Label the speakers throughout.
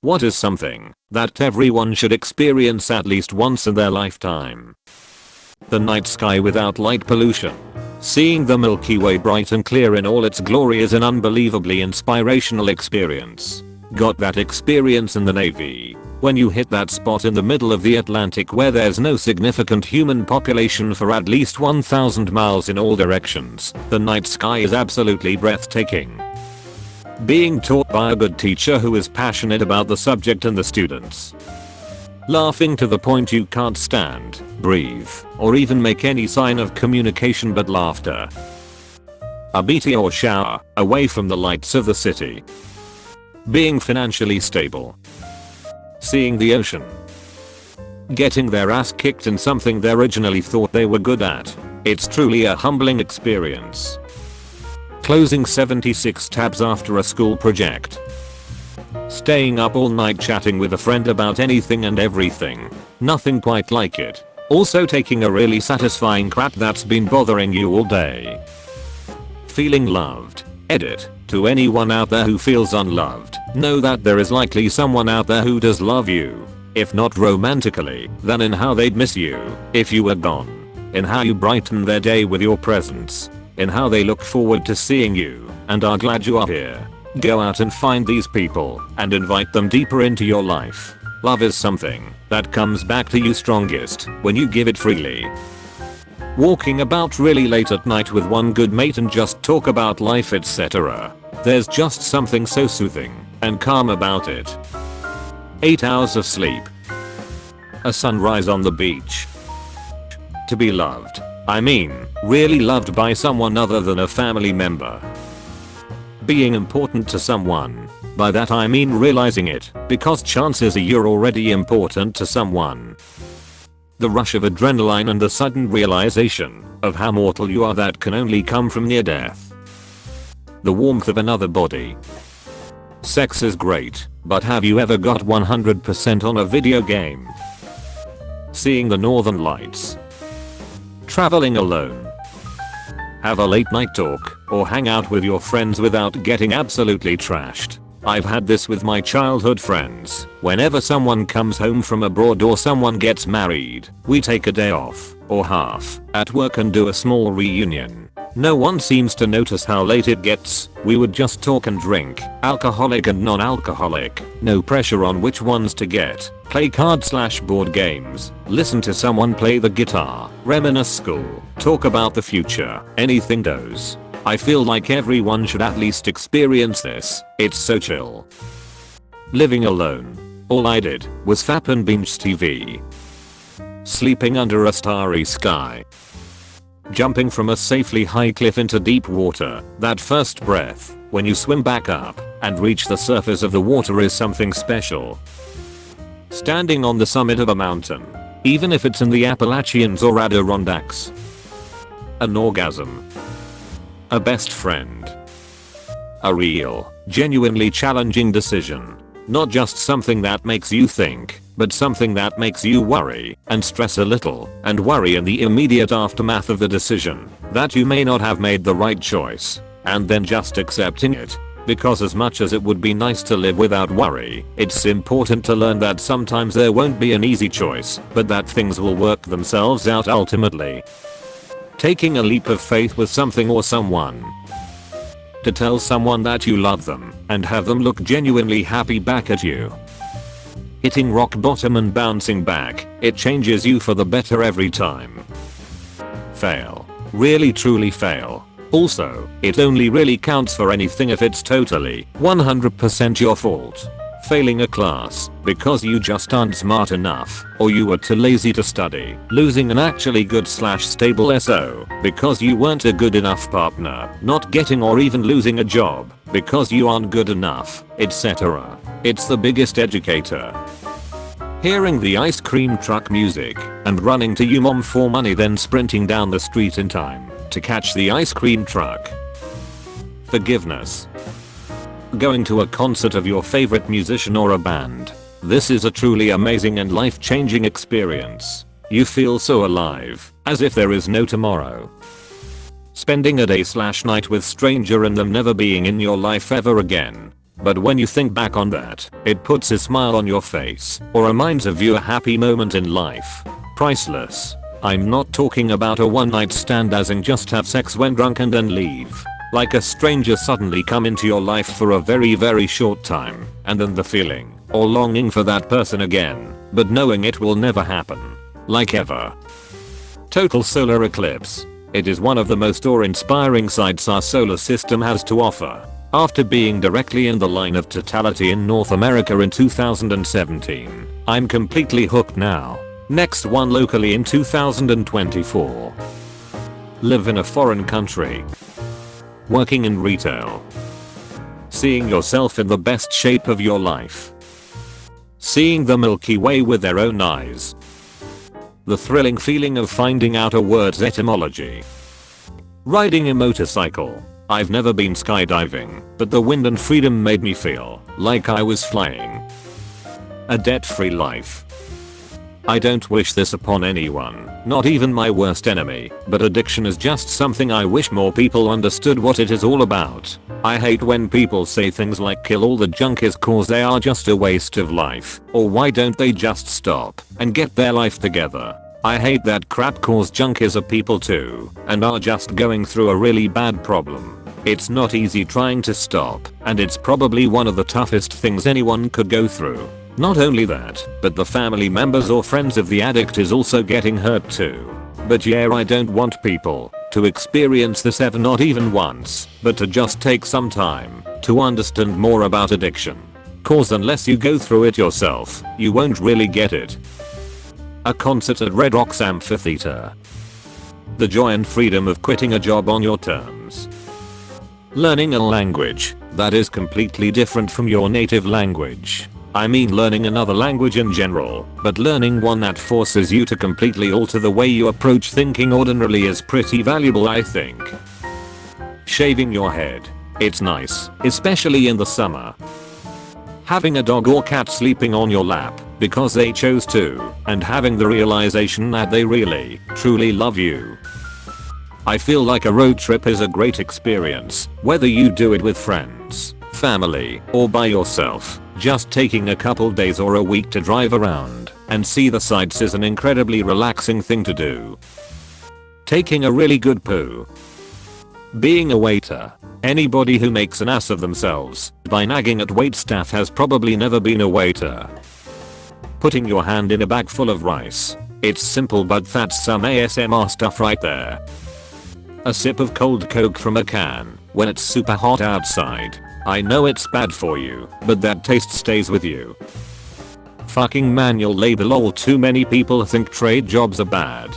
Speaker 1: What is something that everyone should experience at least once in their lifetime? The night sky without light pollution. Seeing the Milky Way bright and clear in all its glory is an unbelievably inspirational experience. Got that experience in the Navy. When you hit that spot in the middle of the Atlantic where there's no significant human population for at least 1,000 miles in all directions, the night sky is absolutely breathtaking. Being taught by a good teacher who is passionate about the subject and the students. Laughing to the point you can't stand, breathe, or even make any sign of communication but laughter. A meteor shower, away from the lights of the city. Being financially stable. Seeing the ocean. Getting their ass kicked in something they originally thought they were good at. It's truly a humbling experience. Closing 76 tabs after a school project. Staying up all night chatting with a friend about anything and everything. Nothing quite like it. Also taking a really satisfying crap that's been bothering you all day. Feeling loved. Edit. To anyone out there who feels unloved, know that there is likely someone out there who does love you. If not romantically, then in how they'd miss you if you were gone. In how you brighten their day with your presence. In how they look forward to seeing you and are glad you are here. Go out and find these people and invite them deeper into your life. Love is something that comes back to you strongest when you give it freely. Walking about really late at night with one good mate and just talk about life, etc. There's just something so soothing and calm about it. 8 hours of sleep. A sunrise on the beach. To be loved. I mean, really loved by someone other than a family member. Being important to someone. By that I mean realizing it, because chances are you're already important to someone. The rush of adrenaline and the sudden realization of how mortal you are that can only come from near death. The warmth of another body. Sex is great, but have you ever got 100% on a video game? Seeing the northern lights. Traveling alone. Have a late night talk or hang out with your friends without getting absolutely trashed. I've had this with my childhood friends. Whenever someone comes home from abroad or someone gets married, we take a day off or half at work and do a small reunion. No one seems to notice how late it gets. We would just talk and drink, alcoholic and non-alcoholic. No pressure on which ones to get. Play card/board games. Listen to someone play the guitar. Reminisce school. Talk about the future. Anything goes. I feel like everyone should at least experience this. It's so chill. Living alone. All I did was fap and binge TV. Sleeping under a starry sky. Jumping from a safely high cliff into deep water. That first breath when you swim back up and reach the surface of the water is something special. Standing on the summit of a mountain, even if it's in the Appalachians or Adirondacks. An orgasm. A best friend. A real, genuinely challenging decision. Not just something that makes you think, but something that makes you worry and stress a little and worry in the immediate aftermath of the decision that you may not have made the right choice, and then just accepting it. Because as much as it would be nice to live without worry, it's important to learn that sometimes there won't be an easy choice, but that things will work themselves out ultimately. Taking a leap of faith with something or someone. To tell someone that you love them and have them look genuinely happy back at you. Hitting rock bottom and bouncing back, it changes you for the better every time. Fail. Really truly fail. Also, it only really counts for anything if it's totally 100% your fault. Failing a class because you just aren't smart enough or you were too lazy to study. Losing an actually good/stable SO because you weren't a good enough partner. Not getting or even losing a job because you aren't good enough, etc. It's the biggest educator. Hearing the ice cream truck music and running to your mom for money, then sprinting down the street in time to catch the ice cream truck. Forgiveness. Going to a concert of your favorite musician or a band. This is a truly amazing and life-changing experience. You feel so alive, as if there is no tomorrow. Spending a day/night with stranger and them never being in your life ever again. But when you think back on that, it puts a smile on your face or reminds of you a happy moment in life. Priceless. I'm not talking about a one night stand as in just have sex when drunk and then leave. Like a stranger suddenly come into your life for a very short time and then the feeling or longing for that person again, but knowing it will never happen. Like ever. Total solar eclipse. It is one of the most awe-inspiring sights our solar system has to offer. After being directly in the line of totality in North America in 2017, I'm completely hooked now. Next one locally in 2024. Live in a foreign country. Working in retail. Seeing yourself in the best shape of your life. Seeing the Milky Way with their own eyes. The thrilling feeling of finding out a word's etymology. Riding a motorcycle. I've never been skydiving, but the wind and freedom made me feel like I was flying. A debt-free life. I don't wish this upon anyone, not even my worst enemy, but addiction is just something I wish more people understood what it is all about. I hate when people say things like kill all the junkies cause they are just a waste of life, or why don't they just stop and get their life together. I hate that crap cause junkies are people too, and are just going through a really bad problem. It's not easy trying to stop, and it's probably one of the toughest things anyone could go through. Not only that, but the family members or friends of the addict is also getting hurt too. But yeah, I don't want people to experience this ever, not even once, but to just take some time to understand more about addiction. Cause unless you go through it yourself, you won't really get it. A concert at Red Rocks Amphitheater. The joy and freedom of quitting a job on your terms. Learning a language that is completely different from your native language. I mean learning another language in general, but learning one that forces you to completely alter the way you approach thinking ordinarily is pretty valuable, I think. Shaving your head. It's nice, especially in the summer. Having a dog or cat sleeping on your lap because they chose to, and having the realization that they really, truly love you. I feel like a road trip is a great experience, whether you do it with friends, family, or by yourself. Just taking a couple days or a week to drive around and see the sights is an incredibly relaxing thing to do. Taking a really good poo. Being a waiter. Anybody who makes an ass of themselves by nagging at waitstaff has probably never been a waiter. Putting your hand in a bag full of rice. It's simple, but that's some ASMR stuff right there. A sip of cold Coke from a can when it's super hot outside. I know it's bad for you, but that taste stays with you. Fucking manual labor lol. Too many people think trade jobs are bad.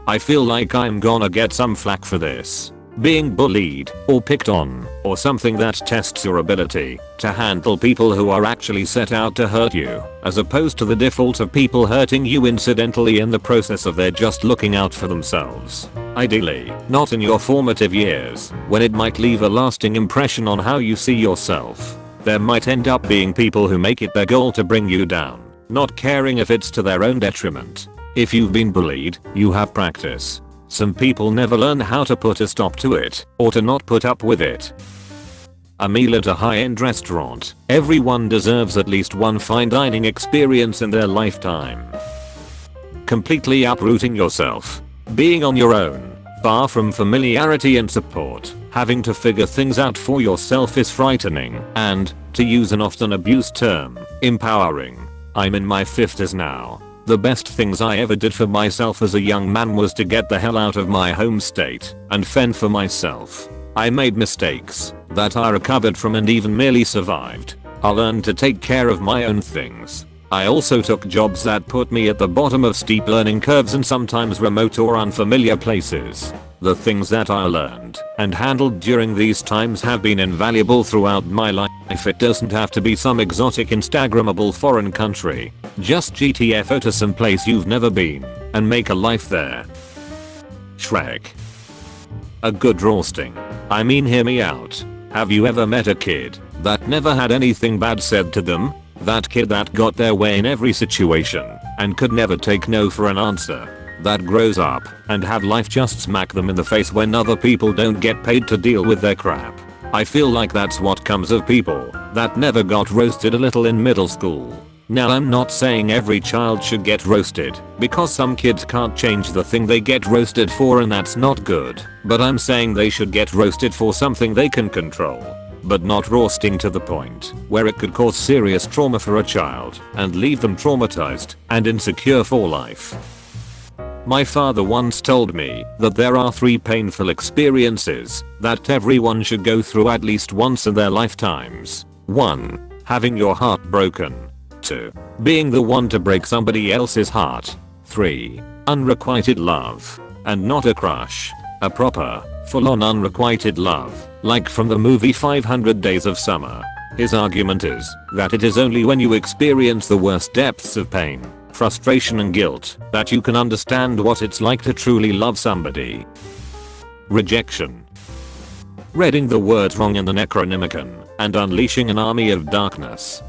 Speaker 1: I feel like I'm gonna get some flack for this. Being bullied, or picked on, or something that tests your ability to handle people who are actually set out to hurt you, as opposed to the default of people hurting you incidentally in the process of their just looking out for themselves. Ideally, not in your formative years, when it might leave a lasting impression on how you see yourself. There might end up being people who make it their goal to bring you down, not caring if it's to their own detriment. If you've been bullied, you have practice. Some people never learn how to put a stop to it, or to not put up with it. A meal at a high-end restaurant. Everyone deserves at least one fine dining experience in their lifetime. Completely uprooting yourself. Being on your own, far from familiarity and support, having to figure things out for yourself is frightening and, to use an often abused term, empowering. I'm in my 50s now. The best things I ever did for myself as a young man was to get the hell out of my home state and fend for myself. I made mistakes that I recovered from and even merely survived. I learned to take care of my own things. I also took jobs that put me at the bottom of steep learning curves and sometimes remote or unfamiliar places. The things that I learned and handled during these times have been invaluable throughout my life. It doesn't have to be some exotic Instagrammable foreign country. Just GTFO to some place you've never been and make a life there. Shrek. A good roasting. I mean, hear me out. Have you ever met a kid that never had anything bad said to them? That kid that got their way in every situation and could never take no for an answer. That grows up and have life just smack them in the face when other people don't get paid to deal with their crap. I feel like that's what comes of people that never got roasted a little in middle school. Now I'm not saying every child should get roasted, because some kids can't change the thing they get roasted for and that's not good, but I'm saying they should get roasted for something they can control. But not roasting to the point where it could cause serious trauma for a child and leave them traumatized and insecure for life. My father once told me that there are 3 painful experiences that everyone should go through at least once in their lifetimes. 1. Having your heart broken. 2. Being the one to break somebody else's heart. 3. Unrequited love. And not a crush. A proper, full-on unrequited love, like from the movie 500 Days of Summer. His argument is that it is only when you experience the worst depths of pain, frustration and guilt that you can understand what it's like to truly love somebody. Rejection. Reading the words wrong in the Necronomicon and unleashing an army of darkness